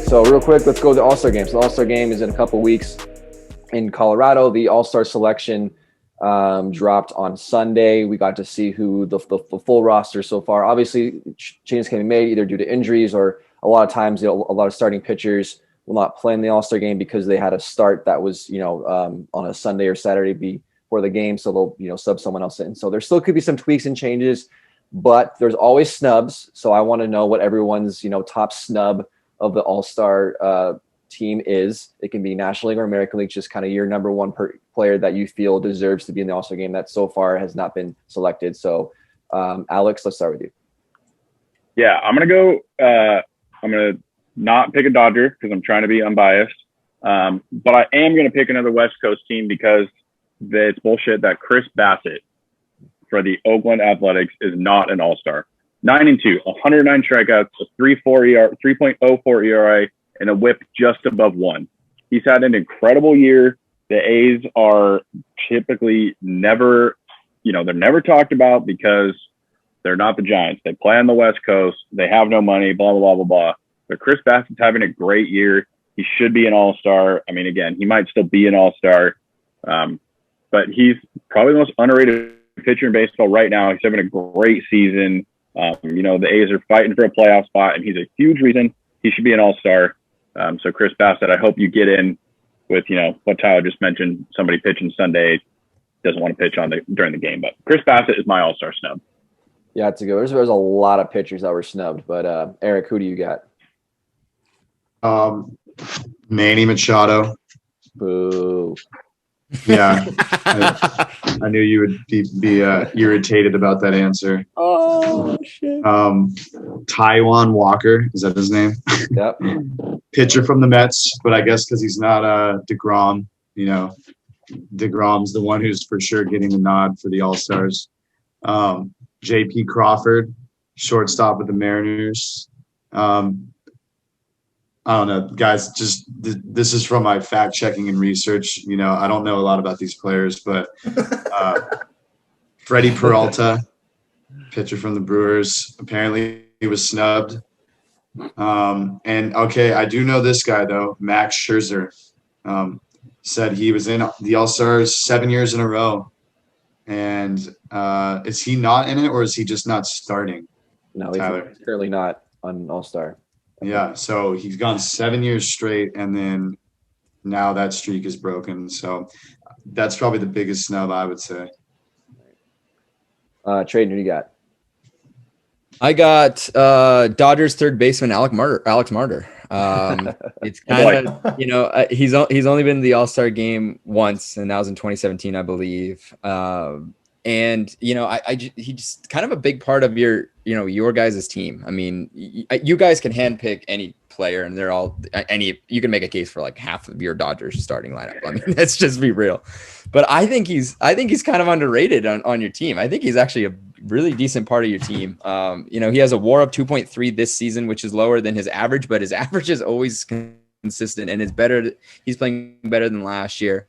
So real quick, let's go to the All-Star game. So the All-Star game is in a couple weeks in Colorado. The All-Star selection dropped on Sunday. We got to see who the full roster so far. Obviously, changes can be made either due to injuries or a lot of times a lot of starting pitchers will not play in the All-Star game because they had a start that was, on a Sunday or Saturday before the game. So they'll, sub someone else in. So there still could be some tweaks and changes, but there's always snubs. So I want to know what everyone's, top snub of the All-Star team is. It can be National League or American League, just kind of your number one player that you feel deserves to be in the All-Star game that so far has not been selected. So Alex, let's start with you. Yeah, I'm going to not pick a Dodger because I'm trying to be unbiased. But I am going to pick another West Coast team because it's bullshit that Chris Bassett for the Oakland Athletics is not an All-Star. 9-2, 109 strikeouts, a 3.04 ERA, and a WHIP just above 1. He's had an incredible year. The A's are typically never, they're never talked about because they're not the Giants. They play on the West Coast. They have no money, blah, blah, blah, blah, blah. But Chris Bassett's having a great year. He should be an All-Star. I mean, again, he might still be an All-Star. But he's probably the most underrated pitcher in baseball right now. He's having a great season. The A's are fighting for a playoff spot, and he's a huge reason he should be an All-Star. So Chris Bassett, I hope you get in with, what Tyler just mentioned, somebody pitching Sunday doesn't want to pitch during the game. But Chris Bassett is my All-Star snub. Yeah, it's a good. There's a lot of pitchers that were snubbed, but Eric, who do you got? Manny Machado. Boo. Yeah, I knew you would be irritated about that answer. Oh shit. Taijuan Walker, is that his name? Yep. Pitcher from the Mets, but I guess because he's not DeGrom, DeGrom's the one who's for sure getting the nod for the All-Stars. J.P. Crawford, shortstop of the Mariners. I don't know, guys, just this is from my fact checking and research. I don't know a lot about these players, but Freddie Peralta, pitcher from the Brewers, apparently he was snubbed. And okay, I do know this guy though, Max Scherzer, said he was in the All-Stars 7 years in a row. And is he not in it, or is he just not starting? No, he's currently not on All-Star. Yeah, so he's gone 7 years straight, and then now that streak is broken. So that's probably the biggest snub, I would say. Traden, who do you got? I got Dodgers third baseman Alex Marder. It's kind of, he's only been to the All-Star game once, and that was in 2017, I believe. And he's just kind of a big part of your guys' team. I mean, you guys can handpick any player, and they're all you can make a case for like half of your Dodgers starting lineup. I mean, let's just be real. But I think he's kind of underrated on your team. I think he's actually a really decent part of your team. He has a WAR of 2.3 this season, which is lower than his average, but his average is always consistent and is better. He's playing better than last year.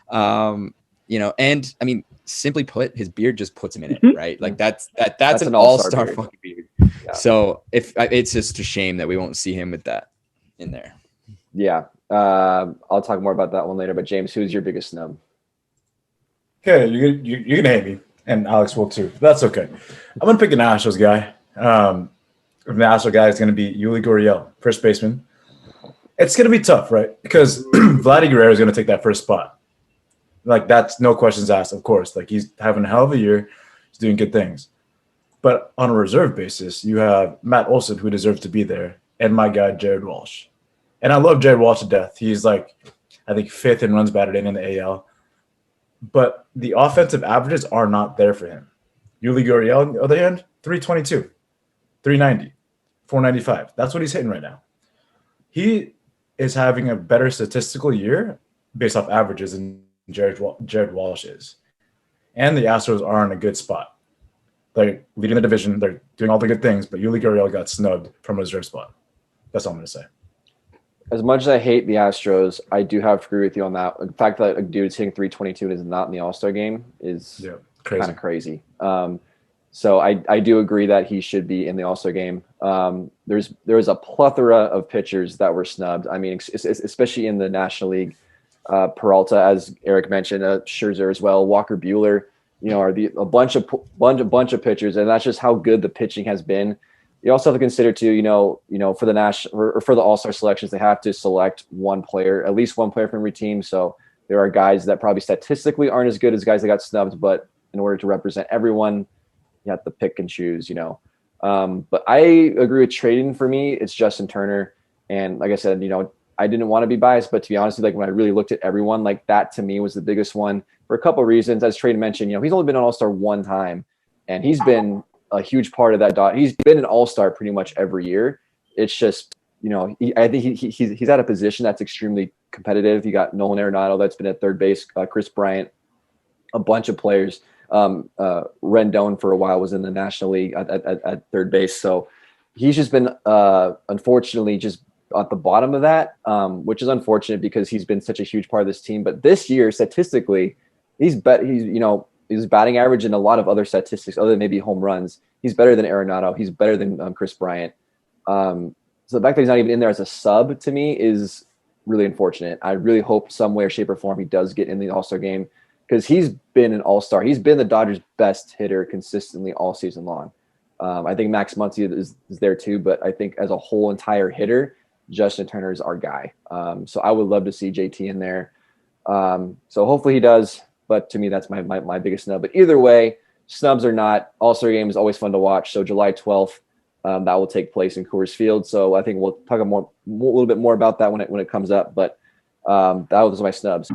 And I mean, simply put, his beard just puts him in it, right? Like that's an all-star fucking beard. Yeah. So it's just a shame that we won't see him with that in there. Yeah. I'll talk more about that one later, but James, who's your biggest snub? Okay, you're gonna hate me, and Alex will too. That's okay. I'm gonna pick an Astros guy. The Astros guy is gonna be Yuli Gurriel, first baseman. It's gonna be tough, right? Because Vladdy Guerrero is gonna take that first spot. Like, that's no questions asked, of course. Like, he's having a hell of a year. He's doing good things. But on a reserve basis, you have Matt Olson, who deserves to be there, and my guy, Jared Walsh. And I love Jared Walsh to death. He's like, I think, 5th in runs batted in the AL. But the offensive averages are not there for him. Yuli Gurriel, on the other hand, 322, 390, 495. That's what he's hitting right now. He is having a better statistical year based off averages than Jared Walsh is. And the Astros are in a good spot. They're leading the division. They're doing all the good things, but Yuli Gurriel got snubbed from a reserve spot. That's all I'm going to say. As much as I hate the Astros, I do have to agree with you on that. The fact that a dude's hitting 322 and is not in the All-Star game is kind of crazy. So I do agree that he should be in the All-Star game. There's a plethora of pitchers that were snubbed. I mean, especially in the National League. Peralta, as Eric mentioned, Scherzer as well, Walker Buehler, are a bunch of pitchers, and that's just how good the pitching has been. You also have to consider too, for the national or for the All-Star selections, they have to select one player, at least one player from every team. So there are guys that probably statistically aren't as good as guys that got snubbed, but in order to represent everyone, you have to pick and choose, But I agree with trading. For me, it's Justin Turner. And like I said, I didn't want to be biased, but to be honest, like when I really looked at everyone, like that to me was the biggest one for a couple of reasons. As Trade mentioned, he's only been an All-Star one time, and he's been a huge part of that. He's been an All-Star pretty much every year. It's just, I think he's at a position that's extremely competitive. You got Nolan Arenado that's been at third base, Chris Bryant, a bunch of players. Rendon for a while was in the National League at third base. So he's just been, unfortunately, just at the bottom of that, which is unfortunate because he's been such a huge part of this team. But this year, statistically, his batting average and a lot of other statistics, other than maybe home runs, he's better than Arenado. He's better than Chris Bryant. So the fact that he's not even in there as a sub to me is really unfortunate. I really hope some way or shape or form he does get in the All-Star game, because he's been an all-star. He's been the Dodgers' best hitter consistently all season long. I think Max Muncy is there too, but I think as a whole entire hitter, Justin Turner is our guy. So I would love to see JT in there. So hopefully he does, but to me, that's my biggest snub. But either way, snubs or not, All-Star game is always fun to watch. So July 12th, that will take place in Coors Field. So I think we'll talk a little bit more about that when it comes up, but that was my snubs.